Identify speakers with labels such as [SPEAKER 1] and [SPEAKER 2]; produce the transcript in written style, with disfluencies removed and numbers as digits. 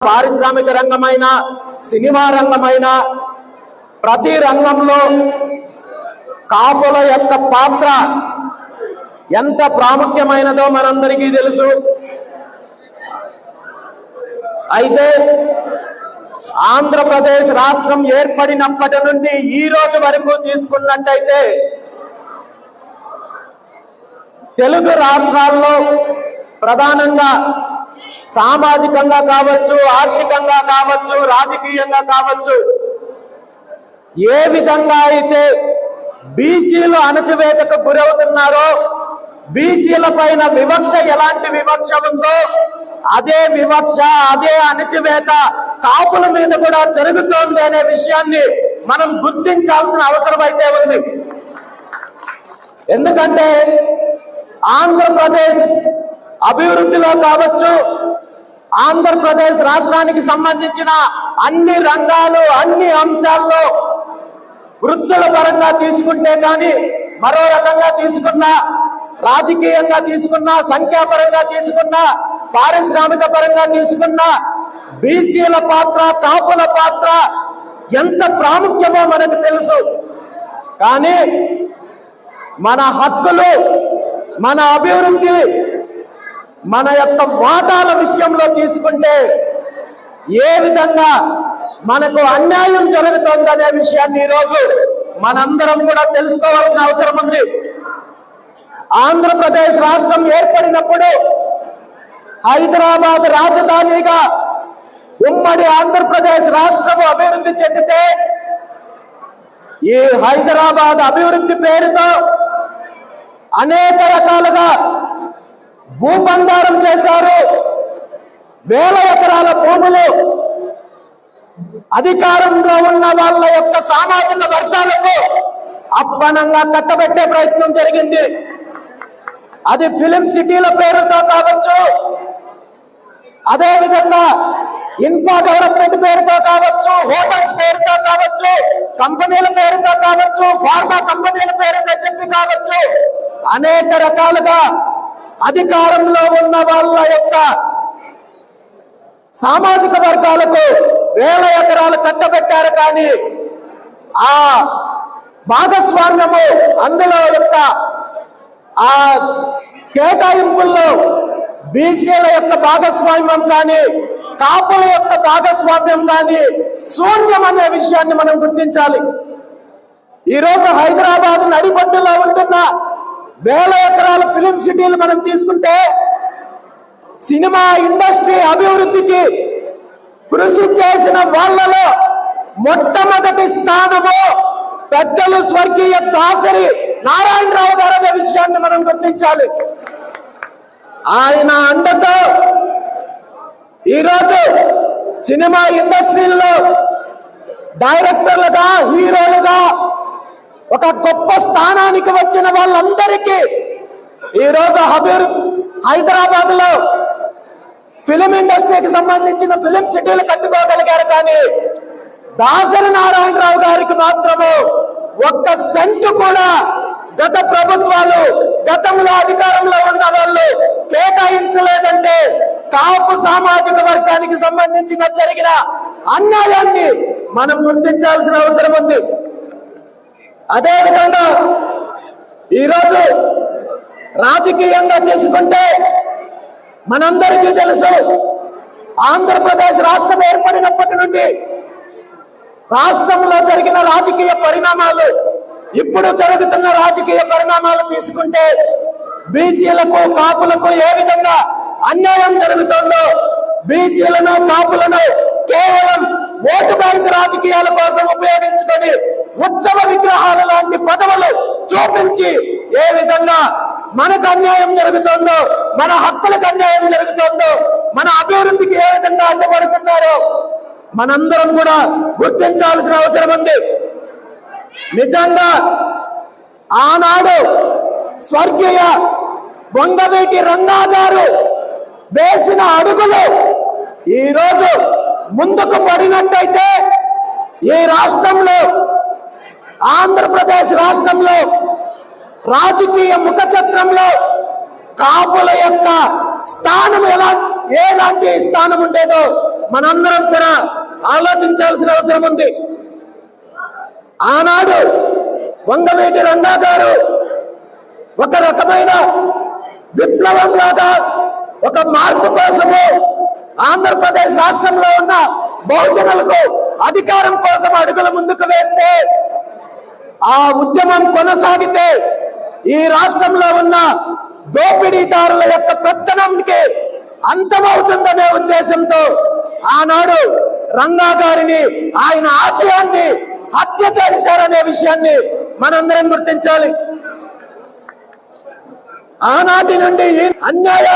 [SPEAKER 1] పారిశ్రామిక రంగమైన సినిమా రంగమైన ప్రతి రంగంలో కాపుల యొక్క పాత్ర ఎంత ప్రాముఖ్యమైనదో మనందరికీ తెలుసు. అయితే ఆంధ్రప్రదేశ్ రాష్ట్రం ఏర్పడినప్పటి నుండి ఈ రోజు వరకు తీసుకున్నట్టయితే తెలుగు రాష్ట్రాల్లో ప్రధానంగా సామాజికంగా కావచ్చు, ఆర్థికంగా కావచ్చు, రాజకీయంగా కావచ్చు, ఏ విధంగా అయితే బీసీలు అణచివేతకు గురవుతున్నారో, బీసీల పైన వివక్ష ఎలాంటి వివక్ష ఉందో అదే వివక్ష, అదే అణచివేత కాపుల మీద కూడా జరుగుతోంది అనే విషయాన్ని మనం గుర్తించాల్సిన అవసరం అయితే ఉంది. ఎందుకంటే ఆంధ్రప్రదేశ్ అభివృద్ధిలో కావచ్చు, ఆంధ్రప్రదేశ్ రాష్ట్రానికి సంబంధించిన అన్ని రంగాలు, అన్ని అంశాల్లో వృద్ధుల పరంగా తీసుకుంటే కానీ, మరో రకంగా తీసుకున్నా, రాజకీయంగా తీసుకున్నా, సంఖ్యాపరంగా తీసుకున్నా, పారిశ్రామిక పరంగా తీసుకున్నా, బీసీల పాత్ర, కాపుల పాత్ర ఎంత ప్రాముఖ్యమో మనకు తెలుసు. కానీ మన హక్కులు, మన అభివృద్ధి, మన యొక్క వాటాల విషయంలో తీసుకుంటే ఏ విధంగా మనకు అన్యాయం జరుగుతోందనే విషయాన్ని ఈరోజు మనందరం కూడా తెలుసుకోవాల్సిన అవసరం ఉంది. ఆంధ్రప్రదేశ్ రాష్ట్రం ఏర్పడినప్పుడు హైదరాబాద్ రాజధానిగా ఉమ్మడి ఆంధ్రప్రదేశ్ రాష్ట్రం అభివృద్ధి చెందితే ఈ హైదరాబాద్ అభివృద్ధి పేరుతో అనేక రకాలుగా భూబండారం చేశారు. వేల ఎకరాల భూములు అధికారంలో ఉన్న వాళ్ళ యొక్క సామాజిక వర్గాలకు అప్పనంగా కట్టబెట్టే ప్రయత్నం జరిగింది. అది ఫిలిం సిటీల పేరుతో కావచ్చు, అదేవిధంగా ఇన్ఫ్రా డెవలప్మెంట్ పేరుతో కావచ్చు, హోటల్స్ పేరుతో కావచ్చు, కంపెనీల పేరుతో కావచ్చు, ఫార్మా కంపెనీల పేరుతో చెప్పి కావచ్చు, అనేక రకాలుగా అధికారంలో ఉన్న వాళ్ళ యొక్క సామాజిక వర్గాలకు వేల ఎకరాలు కట్టబెట్టారు. కానీ ఆ భాగస్వామ్యము, అందులో యొక్క ఆ కేటాయింపుల్లో బీసీల యొక్క భాగస్వామ్యం కానీ, కాపుల యొక్క భాగస్వామ్యం కానీ శూన్యం అనే విషయాన్ని మనం గుర్తించాలి. ఈరోజు హైదరాబాద్ నడిబొడ్డులో ఉంటున్న వేల ఎకరాల ఫిలిం సిటీలు మనం తీసుకుంటే సినిమా ఇండస్ట్రీ అభివృద్ధికి కృషి చేసిన వాళ్ళలో మొట్టమొదటి స్థానము పెద్దలు స్వర్గీయ దాసరి నారాయణరావు గారు అనే విషయాన్ని మనం గుర్తించాలి. ఆయన అండతో ఈరోజు సినిమా ఇండస్ట్రీలో డైరెక్టర్లుగా, హీరోలుగా ఒక గొప్ప స్థానానికి వచ్చిన వాళ్ళందరికీ ఈరోజు హైదరాబాద్ లో ఫిలిం ఇండస్ట్రీకి సంబంధించిన ఫిలిం సిటీలు కట్టుకోగలిగారు. కానీ దాసరి నారాయణరావు గారికి మాత్రము ఒక్క సెంటు కూడా గత ప్రభుత్వాలు, గతంలో అధికారంలో ఉన్న వాళ్ళు కేటాయించలేదంటే కాపు సామాజిక వర్గానికి సంబంధించిన జరిగిన అన్యాయాన్ని మనం గుర్తించాల్సిన అవసరం ఉంది. అదేవిధంగా ఈరోజు రాజకీయంగా తీసుకుంటే మనందరికీ తెలుసు, ఆంధ్రప్రదేశ్ రాష్ట్రం ఏర్పడినప్పటి నుండి రాష్ట్రంలో జరిగిన రాజకీయ పరిణామాలు, ఇప్పుడు జరుగుతున్న రాజకీయ పరిణామాలు తీసుకుంటే బీసీలకు, కాపులకు ఏ విధంగా అన్యాయం జరుగుతుందో, బీసీలను, కాపులను కేవలం ఓటు బ్యాంక్ రాజకీయాల కోసం ఉపయోగించుకొని ఉత్సవ విగ్రహాల లాంటి పదవులు చూపించి ఏ విధంగా మనకు అన్యాయం జరుగుతుందో, మన హక్కులకు అన్యాయం జరుగుతుందో, మన అభివృద్ధికి ఏ విధంగా అడ్డుపడుతున్నారో మనందరం కూడా గుర్తించాల్సిన అవసరం ఉంది. నిజంగా ఆనాడు స్వర్గీయ వంగవీటి రంగా గారు వేసిన అడుగులు ఈరోజు ముందుకు పడినట్టయితే ఈ రాష్ట్రంలో, ఆంధ్రప్రదేశ్ రాష్ట్రంలో రాజకీయ ముఖ చిత్రంలో కాపుల యొక్క స్థానం ఎలాంటి స్థానం ఉండేదో మనందరం కూడా ఆలోచించాల్సిన అవసరం ఉంది. ఆనాడు వంగవీటి రంగా గారు ఒక రకమైన విప్లవం లాగా ఒక మార్పు కోసము ఆంధ్రప్రదేశ్ రాష్ట్రంలో ఉన్న బహుజనులకు అధికారం కోసం అడుగులు ముందుకు వేస్తే, ఆ ఉద్యమం కొనసాగితే ఈ రాష్ట్రంలో ఉన్న దోపిడీదారుల యొక్క పెత్తనానికి అంతమవుతుందనే ఉద్దేశంతో ఆనాడు రంగా గారిని, ఆయన ఆశయాన్ని హత్య చేశారనే విషయాన్ని మనందరం గుర్తించాలి. ఆనాటి నుండి అన్యాయ